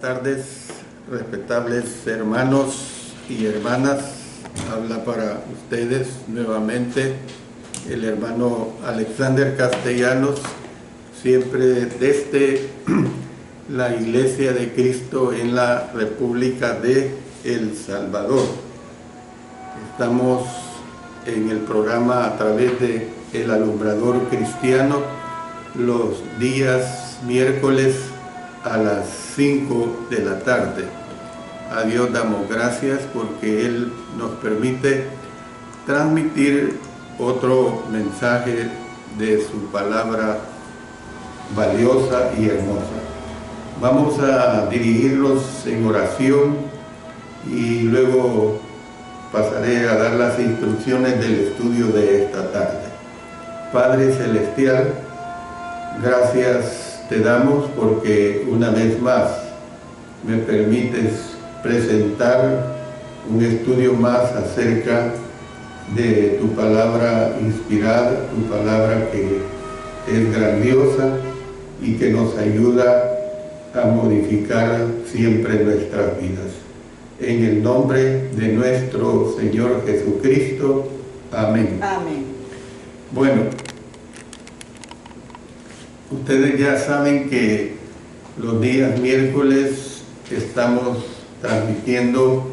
Buenas tardes, respetables hermanos y hermanas. Habla para ustedes nuevamente el hermano Alexander Castellanos, siempre desde la Iglesia de Cristo en la República de El Salvador. Estamos en el programa a través de El Alumbrador Cristiano los días miércoles a las 5 de la tarde. A Dios damos gracias porque Él nos permite transmitir otro mensaje de su palabra valiosa y hermosa. Vamos a dirigirlos en oración y luego pasaré a dar las instrucciones del estudio de esta tarde. Padre Celestial, gracias te damos porque una vez más me permites presentar un estudio más acerca de tu palabra inspirada, tu palabra que es grandiosa y que nos ayuda a modificar siempre nuestras vidas. En el nombre de nuestro Señor Jesucristo. Amén. Amén. Bueno, ustedes ya saben que los días miércoles estamos transmitiendo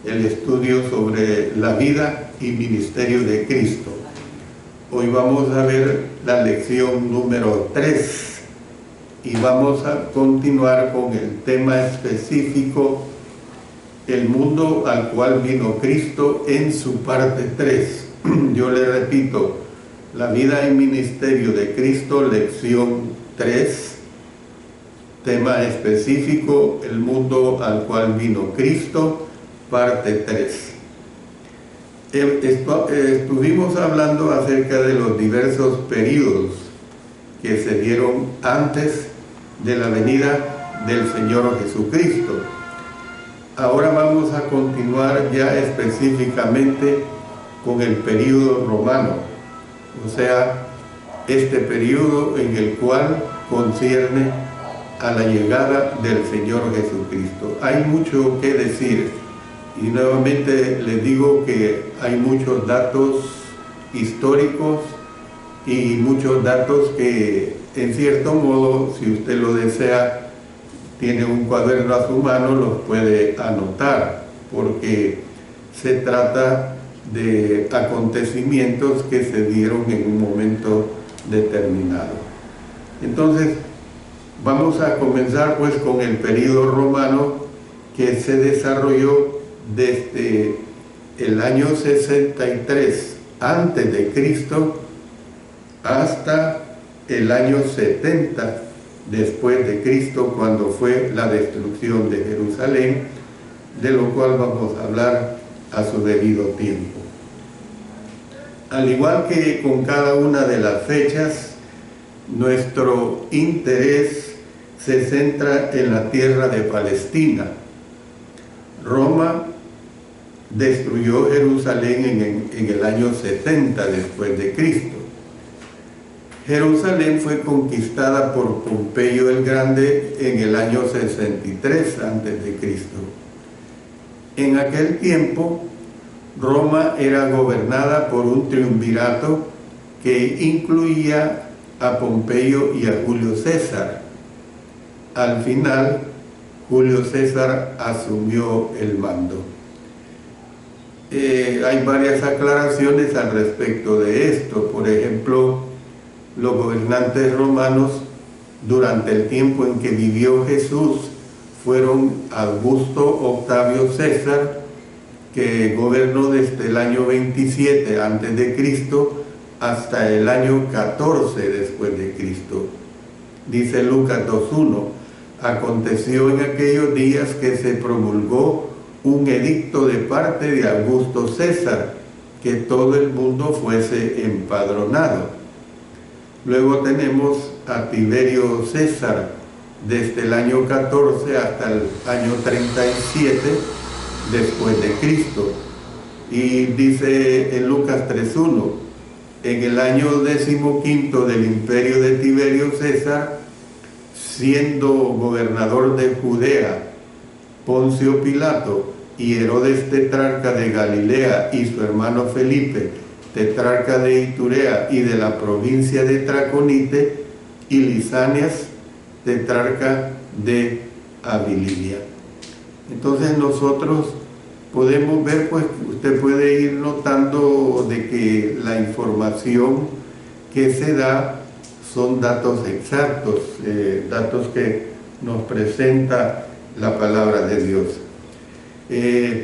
el estudio sobre la vida y ministerio de Cristo. Hoy vamos a ver la lección número 3 y vamos a continuar con el tema específico, el mundo al cual vino Cristo, en su parte 3. Yo le repito, la vida y ministerio de Cristo, lección 3, tema específico, el mundo al cual vino Cristo, parte 3. Estuvimos hablando acerca de los diversos periodos que se dieron antes de la venida del Señor Jesucristo. Ahora vamos a continuar ya específicamente con el período romano, o sea, este periodo en el cual concierne a la llegada del Señor Jesucristo. Hay mucho que decir y nuevamente les digo que hay muchos datos históricos y muchos datos que en cierto modo, si usted lo desea, tiene un cuaderno a su mano, los puede anotar, porque se trata de acontecimientos que se dieron en un momento determinado. Entonces, vamos a comenzar pues con el período romano que se desarrolló desde el año 63 antes de Cristo hasta el año 70 después de Cristo, cuando fue la destrucción de Jerusalén, de lo cual vamos a hablar a su debido tiempo. Al igual que con cada una de las fechas, nuestro interés se centra en la tierra de Palestina. Roma destruyó Jerusalén en el año 70 después de Cristo. Jerusalén fue conquistada por Pompeyo el Grande en el año 63 antes de Cristo. En aquel tiempo, Roma era gobernada por un triunvirato que incluía a Pompeyo y a Julio César. Al final, Julio César asumió el mando. Hay varias aclaraciones al respecto de esto. Por ejemplo, los gobernantes romanos durante el tiempo en que vivió Jesús fueron Augusto Octavio César, que gobernó desde el año 27 antes de Cristo hasta el año 14 después de Cristo. Dice Lucas 2:1, aconteció en aquellos días que se promulgó un edicto de parte de Augusto César, que todo el mundo fuese empadronado. Luego tenemos a Tiberio César, desde el año 14 hasta el año 37 después de Cristo. Y dice en Lucas 3:1, en el año 15 del imperio de Tiberio César, siendo gobernador de Judea Poncio Pilato y Herodes tetrarca de Galilea y su hermano Felipe tetrarca de Iturea y de la provincia de Traconite, y Lisanias tetrarca de Abilidia. Entonces nosotros podemos ver, pues usted puede ir notando de que la información que se da son datos exactos, datos que nos presenta la palabra de Dios.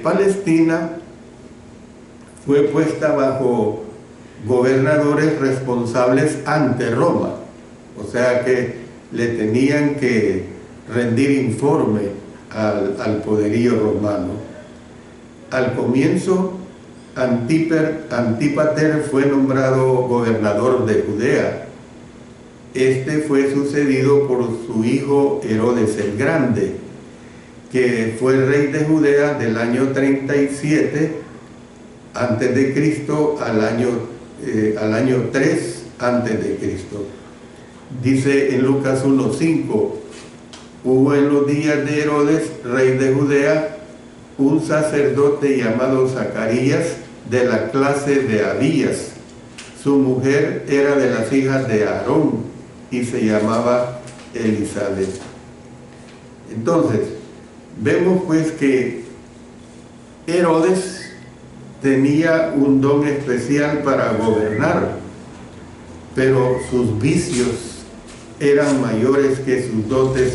Palestina fue puesta bajo gobernadores responsables ante Roma, o sea que le tenían que rendir informe al poderío romano. Al comienzo, Antípater fue nombrado gobernador de Judea. Este fue sucedido por su hijo Herodes el Grande, que fue rey de Judea del año 37 antes de Cristo al año 3 antes de Cristo. Dice en Lucas 1:5: hubo en los días de Herodes, rey de Judea, un sacerdote llamado Zacarías, de la clase de Abías. Su mujer era de las hijas de Aarón y se llamaba Elizabeth. Entonces, vemos pues que Herodes tenía un don especial para gobernar, pero sus vicios eran mayores que sus dotes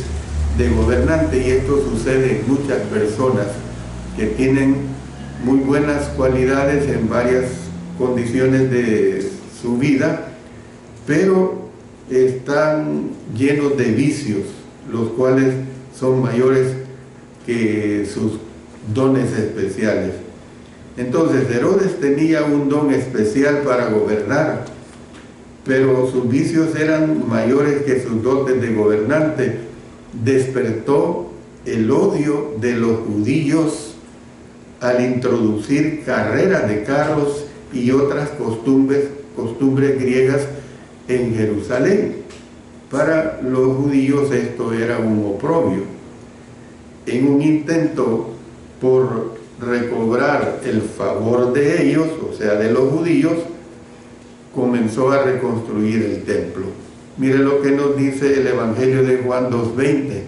de gobernante, y esto sucede en muchas personas que tienen muy buenas cualidades en varias condiciones de su vida, pero están llenos de vicios, los cuales son mayores que sus dones especiales. Entonces Herodes tenía un don especial para gobernar, pero sus vicios eran mayores que sus dotes de gobernante. Despertó el odio de los judíos al introducir carreras de carros y otras costumbres griegas en Jerusalén. Para los judíos esto era un oprobio. En un intento por recobrar el favor de ellos, o sea, de los judíos, comenzó a reconstruir el templo. Mire lo que nos dice el Evangelio de Juan 2:20.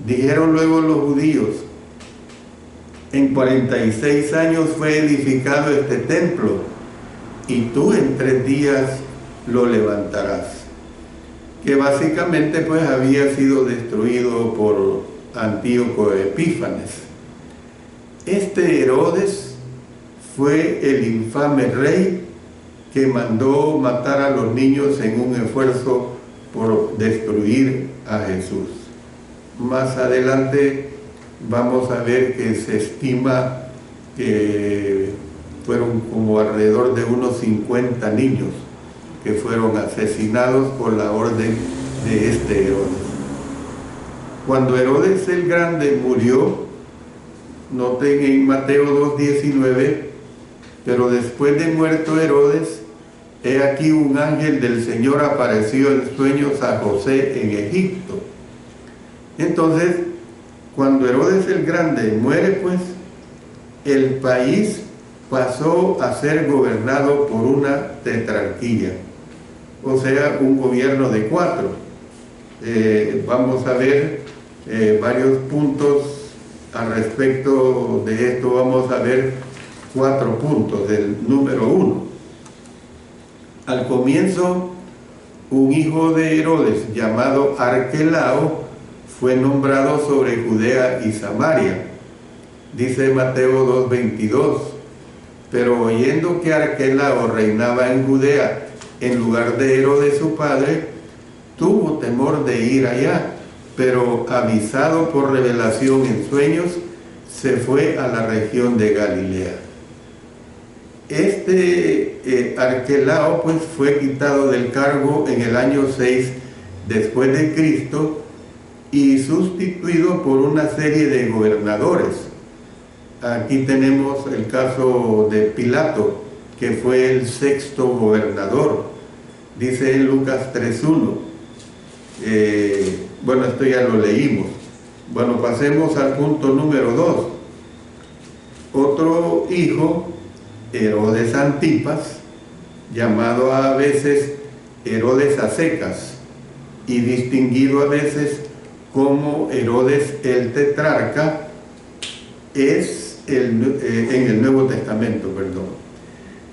Dijeron luego los judíos: en 46 años fue edificado este templo, y tú en 3 días lo levantarás. Que básicamente pues había sido destruido por Antíoco Epífanes. Este Herodes fue el infame rey que mandó matar a los niños en un esfuerzo por destruir a Jesús. Más adelante vamos a ver que se estima que fueron como alrededor de unos 50 niños que fueron asesinados por la orden de este Herodes. Cuando Herodes el Grande murió, noten en Mateo 2:19, pero después de muerto Herodes, he aquí un ángel del Señor apareció en sueños a José en Egipto. Entonces, cuando Herodes el Grande muere, pues, el país pasó a ser gobernado por una tetrarquía, o sea, un gobierno de 4. Vamos a ver varios puntos al respecto de esto. Vamos a ver 4 puntos. Del número 1. Al comienzo, un hijo de Herodes llamado Arquelao fue nombrado sobre Judea y Samaria. Dice Mateo 2:22, pero oyendo que Arquelao reinaba en Judea en lugar de Herodes su padre, tuvo temor de ir allá, pero avisado por revelación en sueños, se fue a la región de Galilea. Este Arquelao pues fue quitado del cargo en el año 6 después de Cristo y sustituido por una serie de gobernadores. Aquí tenemos el caso de Pilato, que fue el 6º gobernador. Dice en Lucas 3:1, Bueno, esto ya lo leímos. Bueno, pasemos al punto número 2. Otro hijo, Herodes Antipas, llamado a veces Herodes a secas y distinguido a veces como Herodes el tetrarca, es en el Nuevo Testamento, perdón.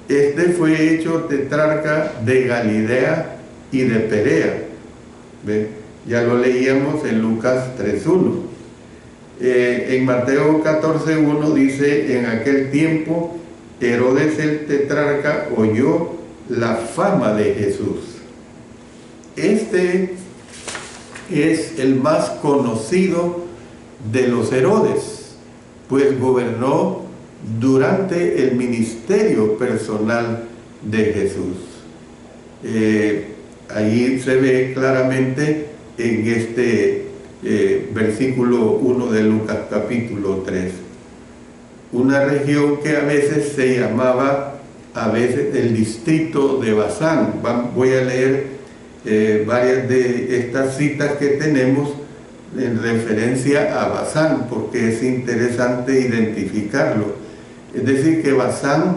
Este fue hecho tetrarca de Galilea y de Perea. ¿Ve? Ya lo leíamos en Lucas 3:1. En Mateo 14:1 dice: en aquel tiempo Herodes el tetrarca oyó la fama de Jesús. Este es el más conocido de los Herodes, pues gobernó durante el ministerio personal de Jesús. Ahí se ve claramente en este versículo 1 de Lucas capítulo 3. Una región que a veces se llamaba, el distrito de Basán. Voy a leer varias de estas citas que tenemos en referencia a Basán, porque es interesante identificarlo. Es decir, que Basán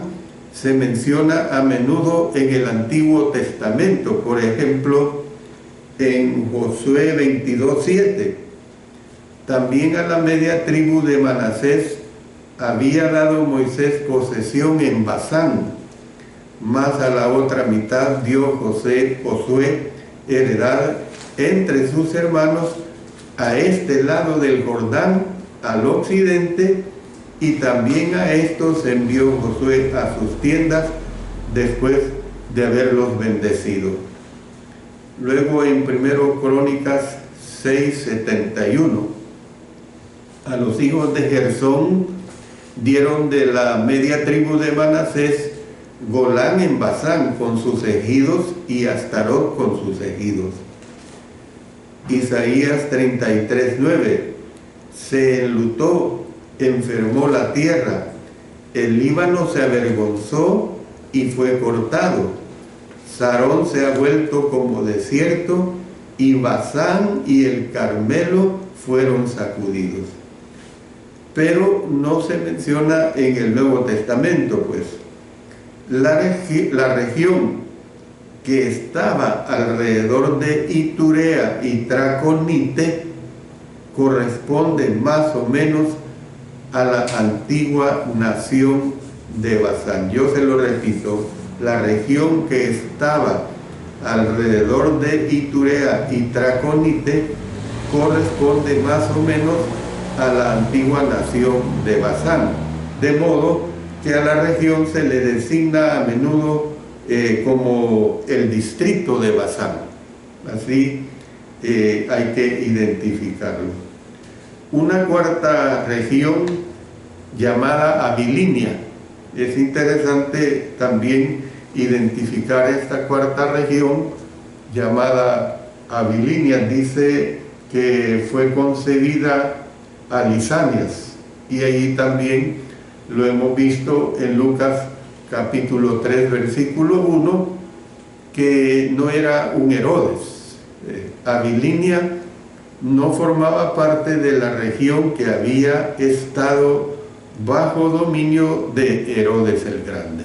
se menciona a menudo en el Antiguo Testamento, por ejemplo, en Josué 22:7. También a la media tribu de Manasés había dado Moisés posesión en Basán, más a la otra mitad dio Josué heredad entre sus hermanos a este lado del Jordán, al occidente, y también a estos envió Josué a sus tiendas después de haberlos bendecido. Luego en 1 Crónicas 6:71, a los hijos de Gersón dieron de la media tribu de Manasés Golán en Basán con sus ejidos y Astarot con sus ejidos. Isaías 33:9, se enlutó, enfermó la tierra, el Líbano se avergonzó y fue cortado, Sarón se ha vuelto como desierto, y Basán y el Carmelo fueron sacudidos. Pero no se menciona en el Nuevo Testamento, pues. La región que estaba alrededor de Iturea y Traconite corresponde más o menos a la antigua nación de Basán. Yo se lo repito, la región que estaba alrededor de Iturea y Traconite corresponde más o menos a la antigua nación de Basán, de modo que a la región se le designa a menudo como el distrito de Basán. Así hay que identificarlo. Una cuarta región llamada Abilinia. Es interesante también identificar esta cuarta región llamada Abilinia. Dice que fue concedida a Lisanias, y allí también lo hemos visto en Lucas capítulo 3 versículo 1, que no era un Herodes. Abilinia no formaba parte de la región que había estado bajo dominio de Herodes el Grande.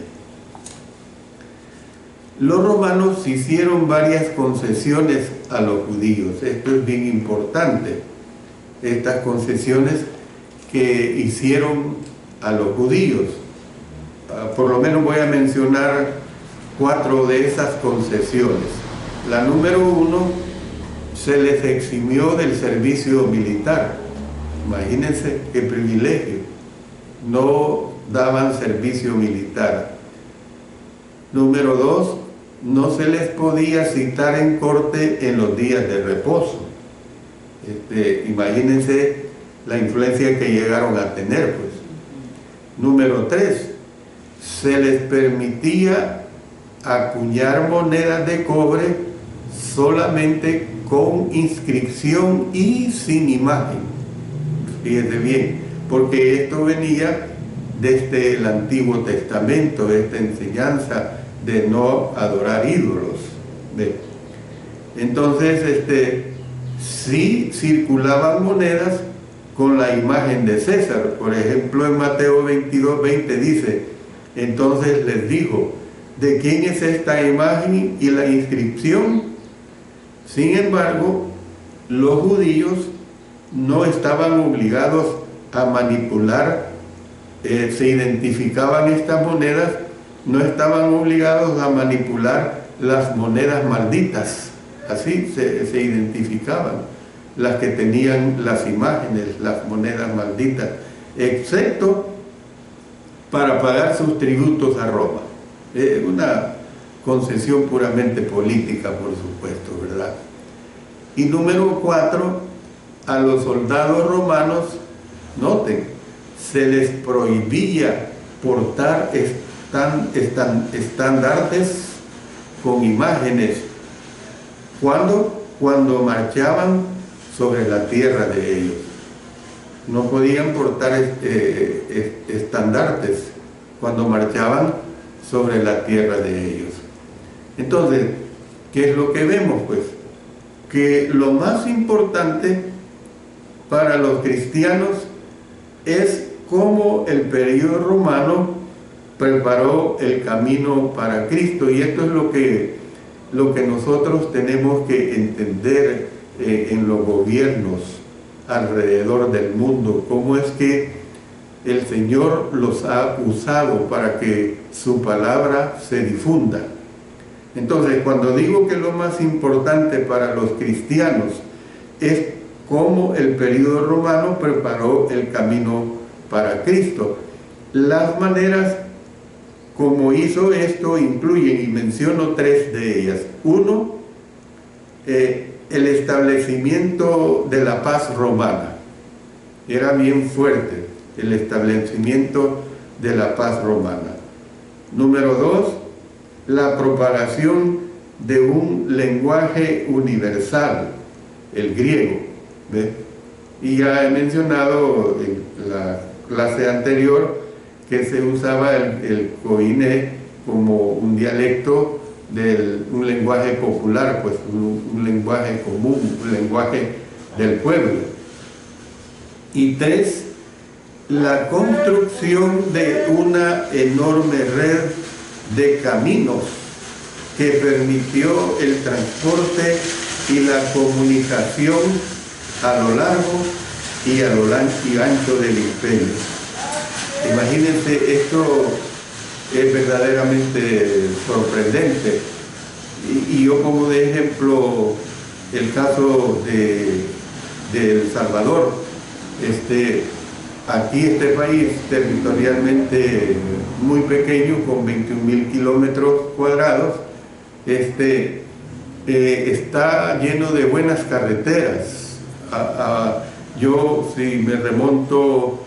Los romanos hicieron varias concesiones a los judíos. Esto es bien importante. Estas concesiones que hicieron a los judíos. Por lo menos voy a mencionar 4 de esas concesiones. La número 1, se les eximió del servicio militar. Imagínense qué privilegio. No daban servicio militar. Número 2, no se les podía citar en corte en los días de reposo. Imagínense la influencia que llegaron a tener, pues. Número 3, se les permitía acuñar monedas de cobre solamente con inscripción y sin imagen. Fíjense bien, porque esto venía desde el Antiguo Testamento, esta enseñanza de no adorar ídolos. ¿Ve? Entonces, sí circulaban monedas con la imagen de César. Por ejemplo, en Mateo 22:20 dice: entonces les dijo, ¿de quién es esta imagen y la inscripción? Sin embargo, los judíos no estaban obligados a manipular, se identificaban estas monedas, no estaban obligados a manipular las monedas malditas. Así se identificaban las que tenían las imágenes, las monedas malditas, excepto para pagar sus tributos a Roma. Una concesión puramente política, por supuesto, ¿verdad? Y número 4, a los soldados romanos, noten, se les prohibía portar estandartes con imágenes. ¿Cuándo? Cuando marchaban sobre la tierra de ellos. No podían portar estandartes cuando marchaban sobre la tierra de ellos. Entonces, ¿qué es lo que vemos? Pues que lo más importante para los cristianos es cómo el periodo romano preparó el camino para Cristo, y esto es lo que nosotros tenemos que entender en los gobiernos alrededor del mundo, cómo es que el Señor los ha usado para que su palabra se difunda. Entonces, cuando digo que lo más importante para los cristianos es cómo el periodo romano preparó el camino para Cristo, las maneras como hizo esto incluyen, y menciono 3 de ellas. 1, el establecimiento de la paz romana. Era bien fuerte el establecimiento de la paz romana. Número 2, la propagación de un lenguaje universal, el griego. ¿Ve? Y ya he mencionado en la clase anterior que se usaba el koiné como un dialecto de un lenguaje popular, pues un lenguaje común, un lenguaje del pueblo. Y 3, la construcción de una enorme red de caminos que permitió el transporte y la comunicación a lo largo y a lo ancho del imperio. Imagínense, esto es verdaderamente sorprendente. Y yo pongo de ejemplo el caso de El Salvador. Aquí este país territorialmente muy pequeño, con 21.000 kilómetros cuadrados, está lleno de buenas carreteras. Yo, si me remonto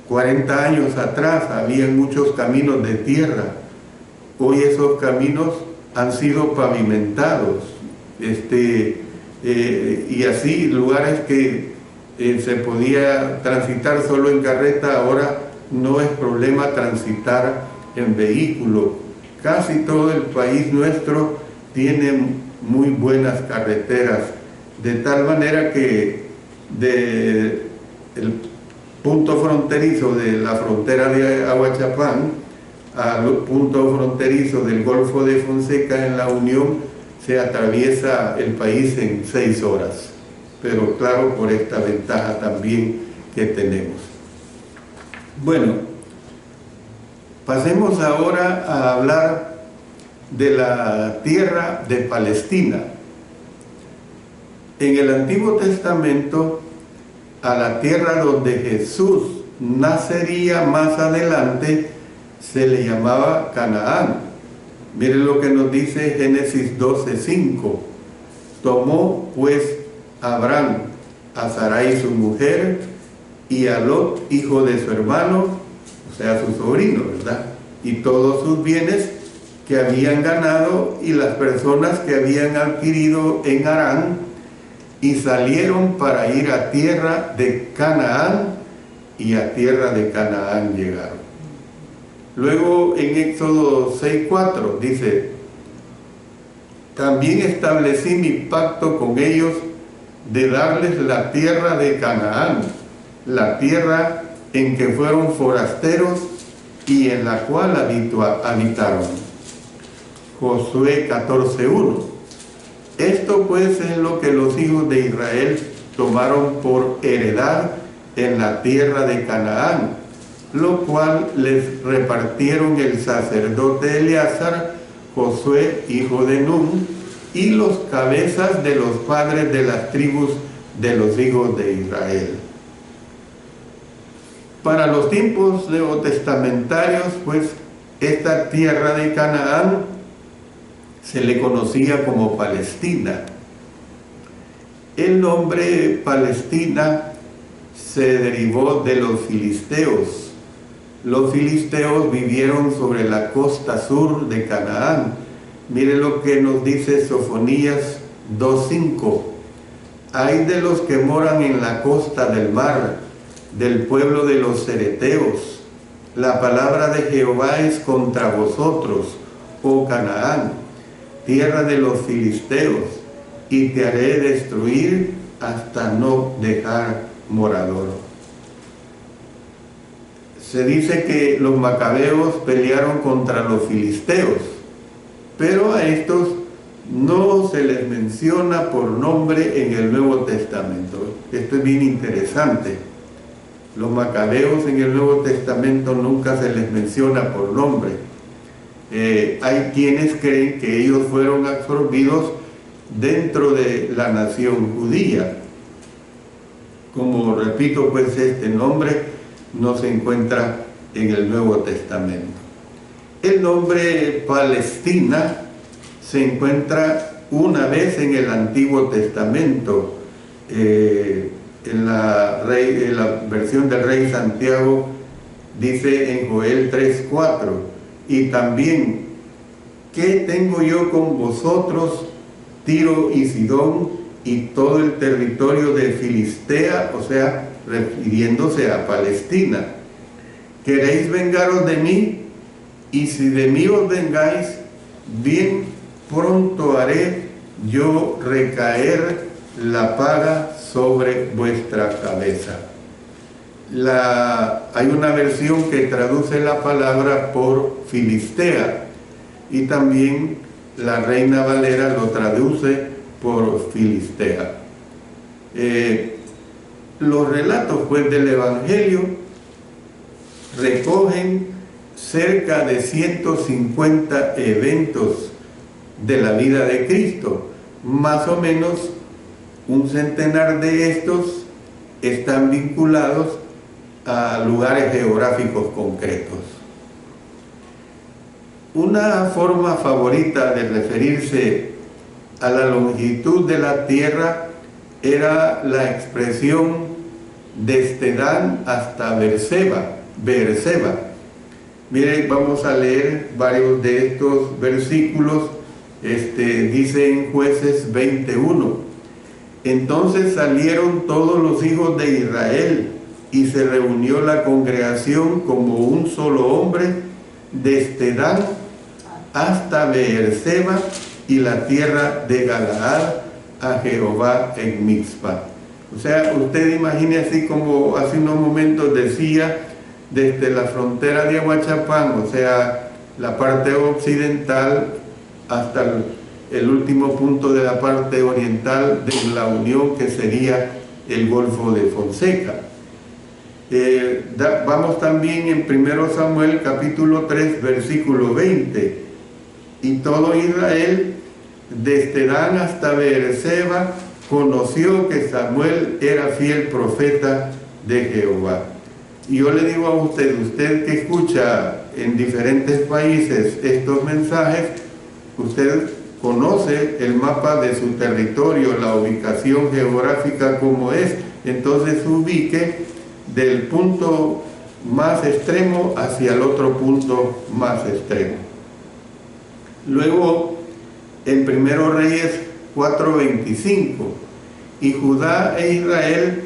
40 años atrás, había muchos caminos de tierra. Hoy esos caminos han sido pavimentados, y así lugares que se podía transitar solo en carreta, ahora no es problema transitar en vehículo. Casi todo el país nuestro tiene muy buenas carreteras, de tal manera que el punto fronterizo de la frontera de Aguachapán al punto fronterizo del Golfo de Fonseca en La Unión se atraviesa el país en 6 horas. Pero claro, por esta ventaja también que tenemos. Bueno, pasemos ahora a hablar de la tierra de Palestina. En el Antiguo Testamento, a la tierra donde Jesús nacería más adelante, se le llamaba Canaán. Miren lo que nos dice Génesis 12:5. Tomó pues Abraham a Sarai su mujer y a Lot, hijo de su hermano, o sea, su sobrino, ¿verdad? Y todos sus bienes que habían ganado y las personas que habían adquirido en Harán, y salieron para ir a tierra de Canaán, y a tierra de Canaán llegaron. Luego en Éxodo 6:4 dice: también establecí mi pacto con ellos de darles la tierra de Canaán, la tierra en que fueron forasteros y en la cual habitaron. Josué 14:1. Esto pues es lo que los hijos de Israel tomaron por heredad en la tierra de Canaán, lo cual les repartieron el sacerdote Eleazar, Josué hijo de Nun, y los cabezas de los padres de las tribus de los hijos de Israel. Para los tiempos neotestamentarios, pues, esta tierra de Canaán se le conocía como Palestina. El nombre Palestina se derivó de los filisteos. Los filisteos vivieron sobre la costa sur de Canaán. Mire lo que nos dice Sofonías 2:5. Hay de los que moran en la costa del mar, del pueblo de los cereteos. La palabra de Jehová es contra vosotros, oh Canaán, tierra de los filisteos, y te haré destruir hasta no dejar morador. Se dice que los macabeos pelearon contra los filisteos, pero a estos no se les menciona por nombre en el Nuevo Testamento. Esto es bien interesante. Los macabeos en el Nuevo Testamento nunca se les menciona por nombre. Hay quienes creen que ellos fueron absorbidos dentro de la nación judía. Como repito, pues este nombre no se encuentra en el Nuevo Testamento. El nombre Palestina se encuentra una vez en el Antiguo Testamento, en la versión del Rey Santiago dice en Joel 3:4, y también, ¿qué tengo yo con vosotros, Tiro y Sidón, y todo el territorio de Filistea? O sea, refiriéndose a Palestina. ¿Queréis vengaros de mí? Y si de mí os vengáis, bien pronto haré yo recaer la paga sobre vuestra cabeza. Hay una versión que traduce la palabra por Filistea, y también la Reina Valera lo traduce por Filistea. Los relatos, pues, del Evangelio recogen cerca de 150 eventos de la vida de Cristo. Más o menos un centenar de estos están vinculados a lugares geográficos concretos. Una forma favorita de referirse a la longitud de la tierra era la expresión desde Dan hasta Beerseba. Miren, vamos a leer varios de estos versículos. Dice en Jueces 21: entonces salieron todos los hijos de Israel, y se reunió la congregación como un solo hombre, desde Dan hasta Beerseba y la tierra de Galaad, a Jehová en Mizpa. O sea, usted imagine, así como hace unos momentos decía, desde la frontera de Ahuachapán, o sea, la parte occidental, hasta el último punto de la parte oriental de la Unión, que sería el Golfo de Fonseca. Vamos también en 1 Samuel capítulo 3 versículo 20: y todo Israel desde Dan hasta Beerseba conoció que Samuel era fiel profeta de Jehová. Y yo le digo a usted que escucha en diferentes países estos mensajes, usted conoce el mapa de su territorio, la ubicación geográfica como es, entonces ubique del punto más extremo hacia el otro punto más extremo. Luego, en 1 Reyes 4:25, y Judá e Israel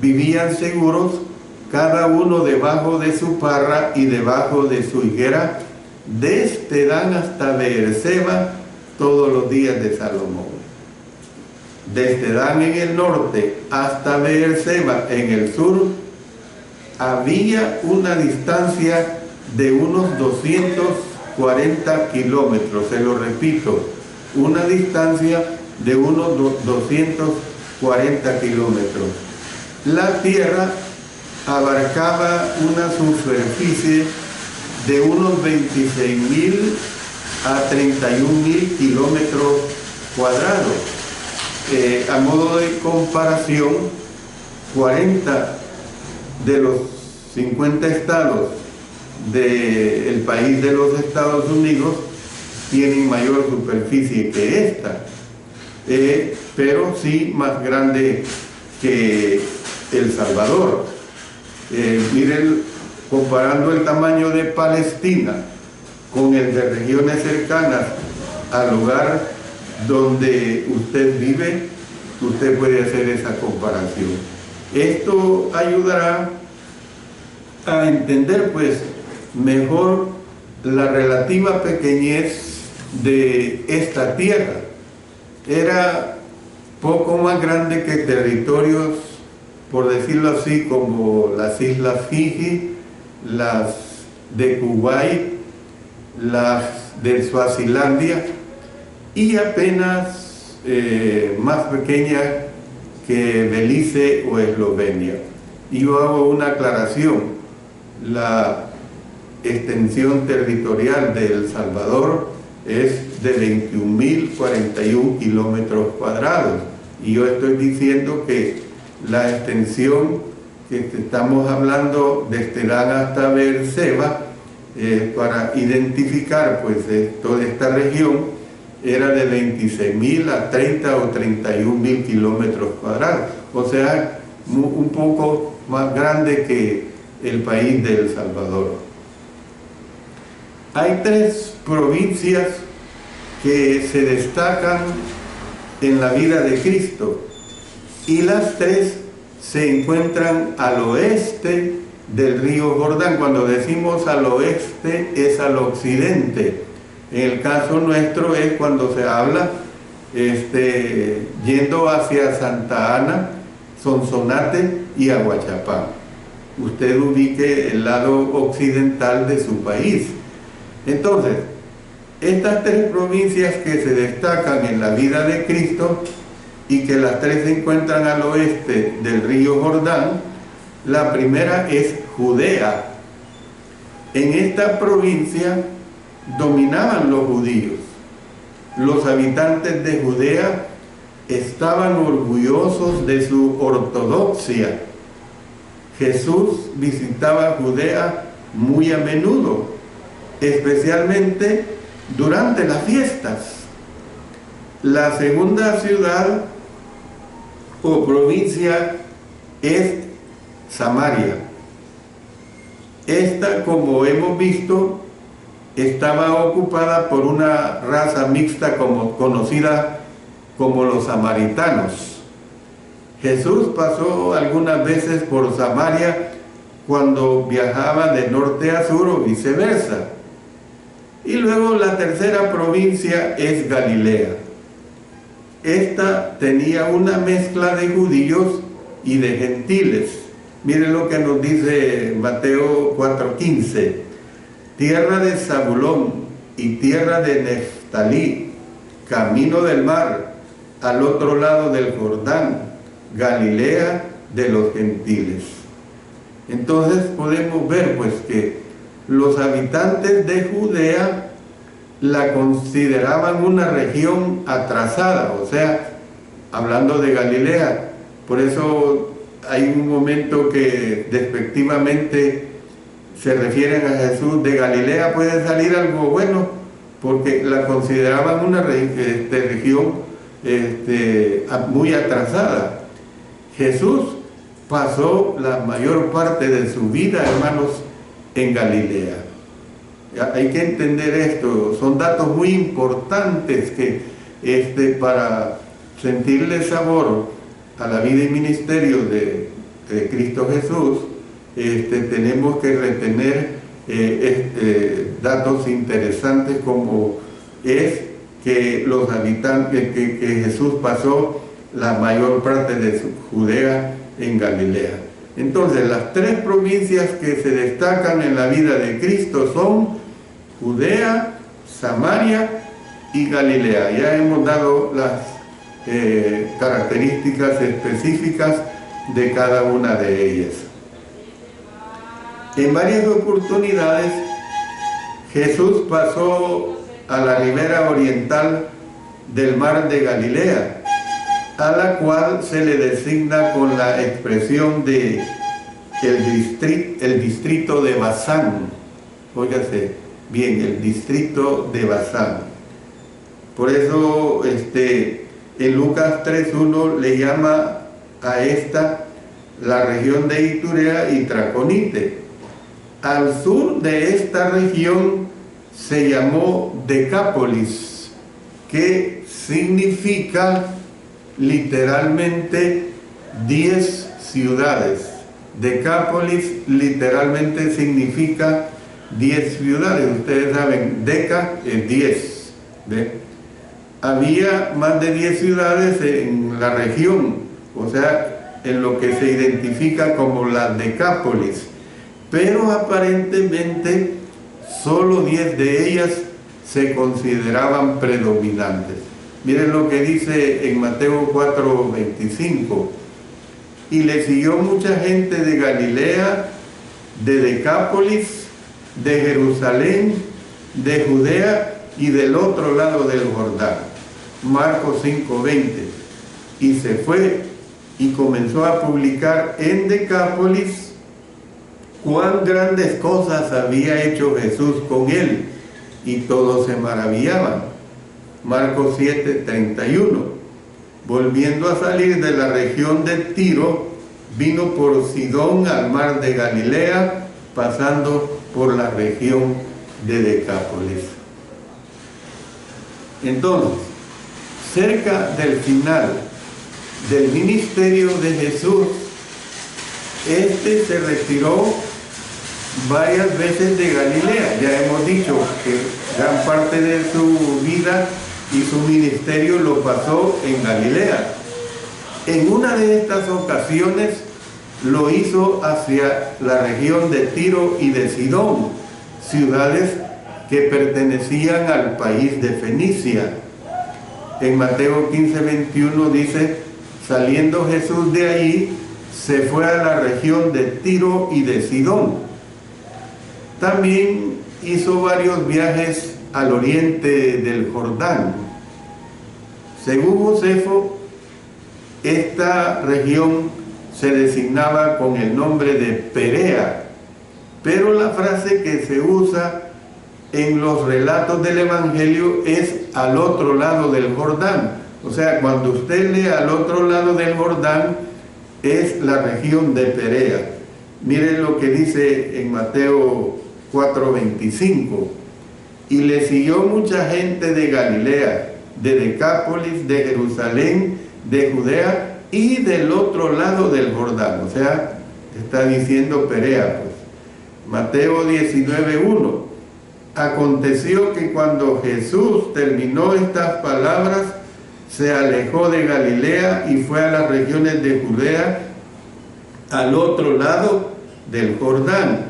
vivían seguros, cada uno debajo de su parra y debajo de su higuera, desde Dan hasta Beerseba, todos los días de Salomón. desde Dan en el norte hasta Beerseba en el sur, había una distancia de unos 240 kilómetros, se lo repito, una distancia de unos 240 kilómetros. La tierra abarcaba una superficie de unos 26.000 a 31.000 kilómetros cuadrados. A modo de comparación, 40 de los 50 estados del país de los Estados Unidos tienen mayor superficie que esta, pero sí más grande que El Salvador. Miren, comparando el tamaño de Palestina con el de regiones cercanas al lugar donde usted vive, usted puede hacer esa comparación. Esto ayudará a entender pues mejor la relativa pequeñez de esta tierra. Era poco más grande que territorios, por decirlo así, como las Islas Fiji, las de Kuwait, las de Suazilandia, y apenas más pequeña que Belice o Eslovenia. Y yo hago una aclaración: la extensión territorial de El Salvador es de 21.041 kilómetros cuadrados, y yo estoy diciendo que la extensión que estamos hablando desde Dan hasta Beerseba, para identificar pues toda esta región, era de 26.000 a 30 o 31.000 kilómetros cuadrados, o sea, un poco más grande que el país de El Salvador. Hay 3 provincias que se destacan en la vida de Cristo, y las 3 se encuentran al oeste del río Jordán. Cuando decimos al oeste, es al occidente. En el caso nuestro es cuando se habla yendo hacia Santa Ana, Sonsonate y Aguachapán. Usted ubique el lado occidental de su país. Entonces, estas 3 provincias que se destacan en la vida de Cristo y que las 3 se encuentran al oeste del río Jordán, la primera es Judea. En esta provincia dominaban los judíos. Los habitantes de Judea estaban orgullosos de su ortodoxia. Jesús visitaba Judea muy a menudo, especialmente durante las fiestas. La segunda ciudad o provincia es Samaria. Esta, como hemos visto, estaba ocupada por una raza mixta conocida como los samaritanos. Jesús pasó algunas veces por Samaria cuando viajaba de norte a sur o viceversa. Y luego la tercera provincia es Galilea. Esta tenía una mezcla de judíos y de gentiles. Miren lo que nos dice Mateo 4:15. Tierra de Zabulón y tierra de Neftalí, camino del mar, al otro lado del Jordán, Galilea de los gentiles. Entonces podemos ver pues que los habitantes de Judea la consideraban una región atrasada, o sea, hablando de Galilea. Por eso hay un momento que despectivamente se refieren a Jesús: de Galilea puede salir algo bueno, porque la consideraban una región muy atrasada. Jesús pasó la mayor parte de su vida, hermanos, en Galilea. Hay que entender esto, son datos muy importantes que para sentirle sabor a la vida y ministerio de Cristo Jesús, tenemos que retener datos interesantes, como es que los habitantes, que Jesús pasó la mayor parte de Judea en Galilea. Entonces, las tres provincias que se destacan en la vida de Cristo son Judea, Samaria y Galilea. Ya hemos dado las características específicas de cada una de ellas. En varias oportunidades, Jesús pasó a la ribera oriental del mar de Galilea, a la cual se le designa con la expresión de el distrito de Basán. Óigase bien, el distrito de Basán. Por eso en Lucas 3:1 le llama a esta la región de Iturea y Traconite. Al sur de esta región se llamó Decápolis, que significa literalmente 10 ciudades. Decápolis literalmente significa 10 ciudades. Ustedes saben, deca es 10. ¿Ve? Había más de 10 ciudades en la región, o sea, en lo que se identifica como la Decápolis. Pero aparentemente solo 10 de ellas se consideraban predominantes. Miren lo que dice en Mateo 4:25. Y le siguió mucha gente de Galilea, de Decápolis, de Jerusalén, de Judea y del otro lado del Jordán. Marcos 5:20. Y se fue y comenzó a publicar en Decápolis cuán grandes cosas había hecho Jesús con él, y todos se maravillaban. Marcos 7:31. Volviendo a salir de la región de Tiro, vino por Sidón al mar de Galilea, pasando por la región de Decápolis. Entonces, cerca del final del ministerio de Jesús, se retiró varias veces de Galilea. Ya hemos dicho que gran parte de su vida y su ministerio lo pasó en Galilea. En una de estas ocasiones lo hizo hacia la región de Tiro y de Sidón, ciudades que pertenecían al país de Fenicia. En Mateo 15:21 dice: saliendo Jesús de allí, se fue a la región de Tiro y de Sidón. También hizo varios viajes al oriente del Jordán. Según Josefo, esta región se designaba con el nombre de Perea, pero la frase que se usa en los relatos del Evangelio es al otro lado del Jordán. O sea, cuando usted lee al otro lado del Jordán, es la región de Perea. Miren lo que dice en Mateo 4:25. Y le siguió mucha gente de Galilea, de Decápolis, de Jerusalén, de Judea y del otro lado del Jordán. O sea, está diciendo Perea, pues. Mateo 19:1. Aconteció que cuando Jesús terminó estas palabras, se alejó de Galilea y fue a las regiones de Judea, al otro lado del Jordán,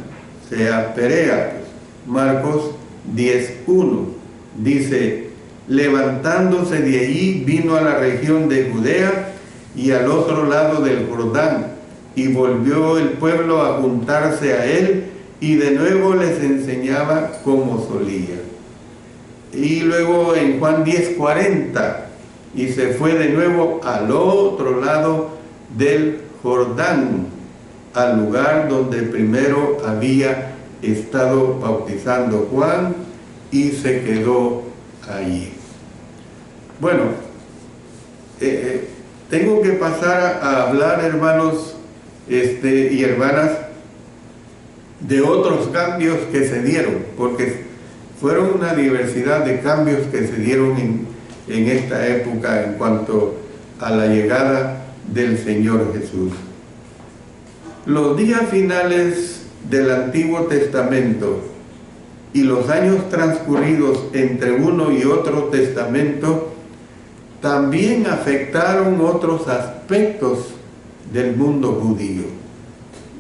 sea Perea, pues. Marcos 10:1 dice: levantándose de allí, vino a la región de Judea y al otro lado del Jordán, y volvió el pueblo a juntarse a él, y de nuevo les enseñaba como solía. Y luego en Juan 10:40, y se fue de nuevo al otro lado del Jordán, al lugar donde primero había estado bautizando Juan, y se quedó allí. Bueno, tengo que pasar a hablar, hermanos y hermanas, de otros cambios que se dieron, porque fueron una diversidad de cambios que se dieron en esta época en cuanto a la llegada del Señor Jesús. Los días finales del Antiguo Testamento y los años transcurridos entre uno y otro testamento también afectaron otros aspectos del mundo judío.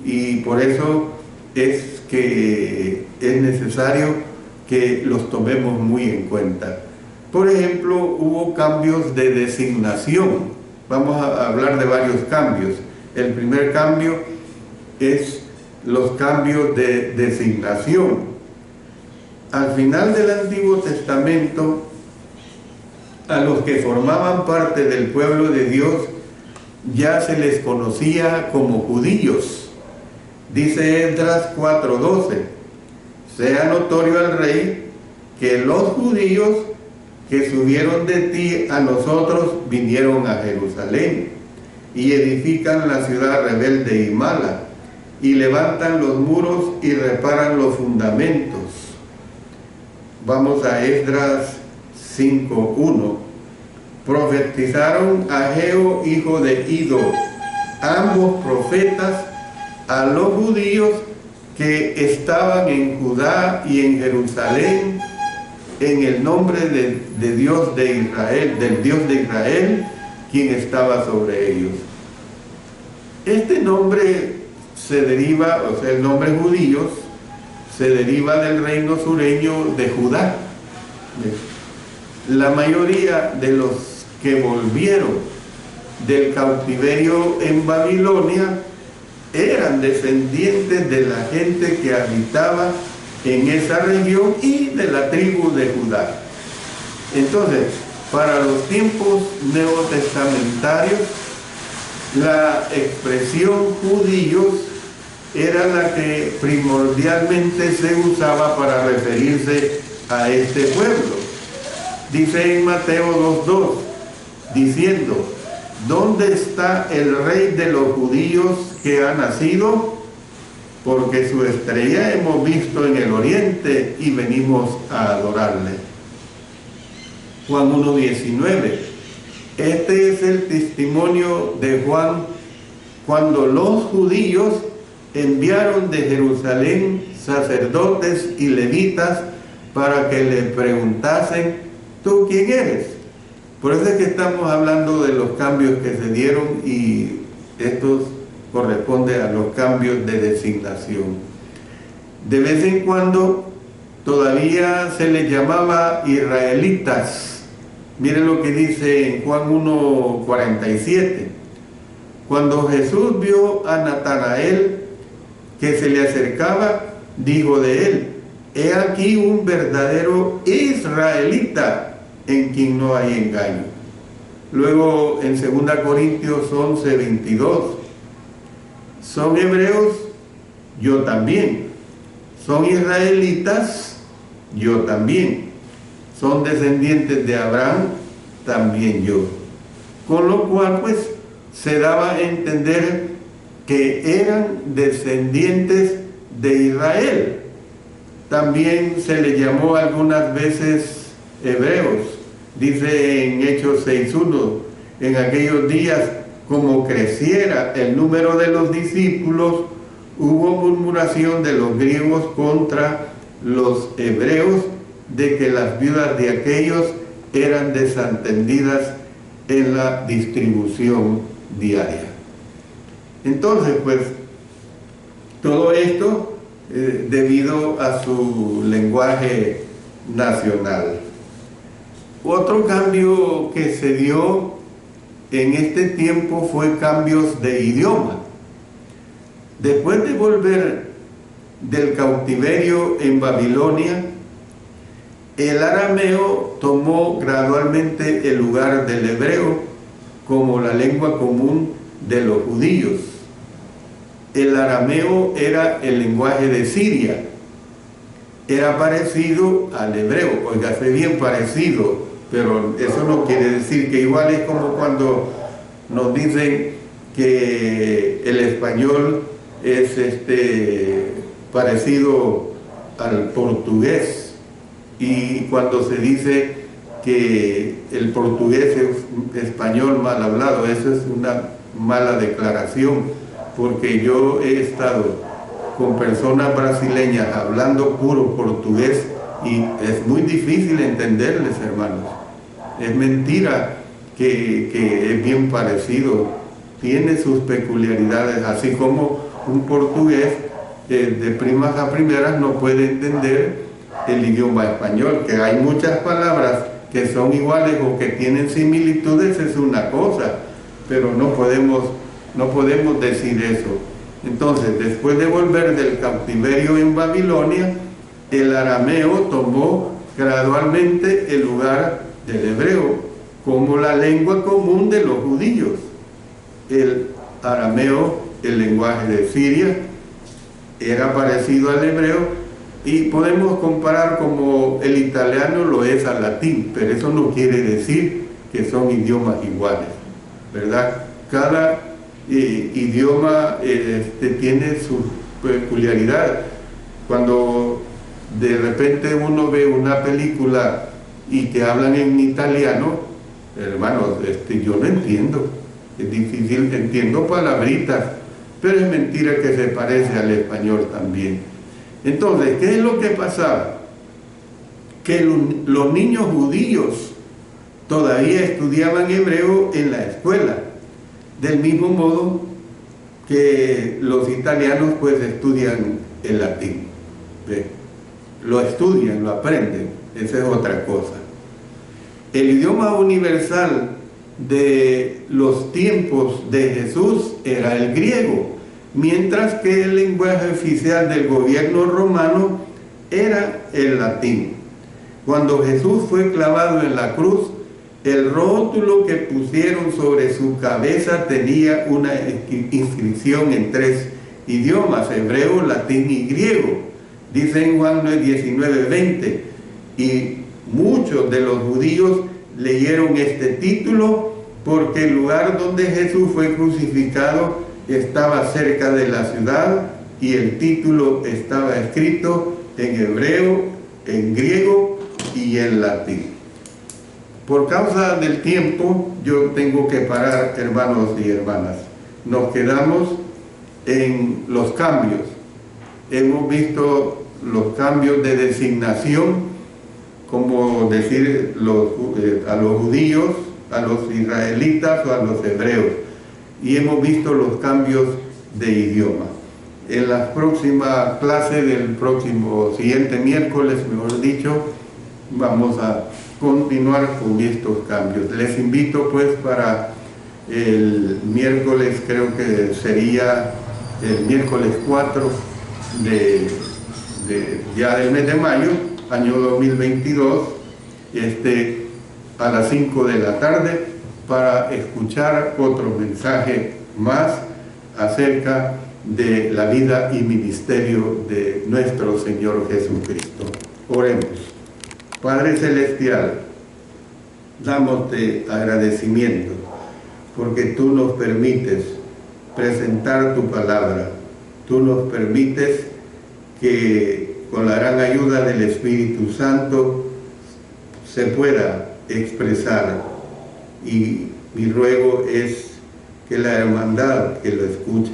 Y por eso es que es necesario que los tomemos muy en cuenta. Por ejemplo, hubo cambios de designación. Vamos a hablar de varios cambios. El primer cambio es los cambios de designación. Al final del Antiguo Testamento, a los que formaban parte del pueblo de Dios ya se les conocía como judíos. Dice Esdras 4:12: sea notorio al rey que los judíos que subieron de ti a nosotros vinieron a Jerusalén y edifican la ciudad rebelde y mala, y levantan los muros y reparan los fundamentos. Vamos a Esdras 5:1. Profetizaron Ageo, hijo de Ido, ambos profetas, a los judíos que estaban en Judá y en Jerusalén, en el nombre de Dios de Israel, del Dios de Israel, quien estaba sobre ellos. Este nombre se deriva, o sea, el nombre judíos, se deriva del reino sureño de Judá. La mayoría de los que volvieron del cautiverio en Babilonia eran descendientes de la gente que habitaba en esa región y de la tribu de Judá. Entonces, para los tiempos neotestamentarios, la expresión judíos era la que primordialmente se usaba para referirse a este pueblo. Dice en Mateo 2:2, diciendo: ¿dónde está el rey de los judíos que ha nacido? Porque su estrella hemos visto en el oriente y venimos a adorarle. Juan 1:19. Este es el testimonio de Juan cuando los judíos enviaron de Jerusalén sacerdotes y levitas para que le preguntasen: ¿tú quién eres? Por eso es que estamos hablando de los cambios que se dieron, y estos corresponden a los cambios de designación. De vez en cuando todavía se les llamaba israelitas. Miren lo que dice en Juan 1:47. Cuando Jesús vio a Natanael que se le acercaba, dijo de él: he aquí un verdadero israelita en quien no hay engaño. Luego en 2 Corintios 11:22, ¿son hebreos? Yo también. ¿Son israelitas? Yo también. ¿Son descendientes de Abraham? También yo. Con lo cual, pues, se daba a entender que eran descendientes de Israel. También se les llamó algunas veces hebreos. Dice en Hechos 6:1, en aquellos días, como creciera el número de los discípulos, hubo murmuración de los griegos contra los hebreos, de que las viudas de aquellos eran desatendidas en la distribución diaria. Entonces, pues, todo esto debido a su lenguaje nacional. Otro cambio que se dio en este tiempo fue cambios de idioma. Después de volver del cautiverio en Babilonia, el arameo tomó gradualmente el lugar del hebreo como la lengua común de los judíos. El arameo era el lenguaje de Siria. Era parecido al hebreo, oígase bien, parecido, pero eso no quiere decir que igual. Es como cuando nos dicen que el español es parecido al portugués, y cuando se dice que el portugués es español mal hablado, eso es una mala declaración, porque yo he estado con personas brasileñas hablando puro portugués y es muy difícil entenderles, hermanos. Es mentira que es bien parecido, tiene sus peculiaridades, así como un portugués de primas a primeras no puede entender el idioma español, que hay muchas palabras que son iguales o que tienen similitudes, es una cosa, pero no podemos decir eso. Entonces, después de volver del cautiverio en Babilonia, el arameo tomó gradualmente el lugar del hebreo como la lengua común de los judíos. El arameo, el lenguaje de Siria, era parecido al hebreo, y podemos comparar como el italiano lo es al latín, pero eso no quiere decir que son idiomas iguales, ¿verdad? Cada idioma tiene su peculiaridad. Cuando de repente uno ve una película y que hablan en italiano, hermanos, yo no entiendo, es difícil, entiendo palabritas, pero es mentira que se parece al español también. Entonces, ¿qué es lo que pasaba? Que los niños judíos todavía estudiaban hebreo en la escuela, del mismo modo que los italianos pues estudian el latín. ¿Ve? Lo estudian, lo aprenden, esa es otra cosa. El idioma universal de los tiempos de Jesús era el griego, mientras que el lenguaje oficial del gobierno romano era el latín. Cuando Jesús fue clavado en la cruz, el rótulo que pusieron sobre su cabeza tenía una inscripción en 3 idiomas, hebreo, latín y griego. Dice en Juan 19:20, y muchos de los judíos leyeron este título porque el lugar donde Jesús fue crucificado estaba cerca de la ciudad y el título estaba escrito en hebreo, en griego y en latín. Por causa del tiempo, yo tengo que parar, hermanos y hermanas. Nos quedamos en los cambios. Hemos visto los cambios de designación, como decir a los judíos, a los israelitas o a los hebreos. Y hemos visto los cambios de idioma. En la próxima clase del siguiente miércoles, mejor dicho, vamos a continuar con estos cambios. Les invito pues para el miércoles, creo que sería el miércoles 4 ya del mes de mayo, año 2022, a las 5 de la tarde, para escuchar otro mensaje más acerca de la vida y ministerio de nuestro Señor Jesucristo. Oremos. Padre Celestial, dándote agradecimiento porque tú nos permites presentar tu palabra, tú nos permites que con la gran ayuda del Espíritu Santo se pueda expresar. Y mi ruego es que la hermandad que lo escucha,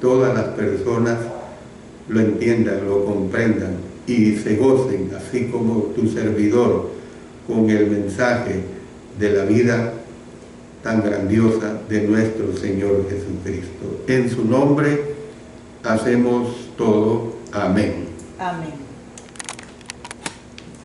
todas las personas lo entiendan, lo comprendan y se gocen, así como tu servidor, con el mensaje de la vida tan grandiosa de nuestro Señor Jesucristo. En su nombre hacemos todo. Amén. Amén.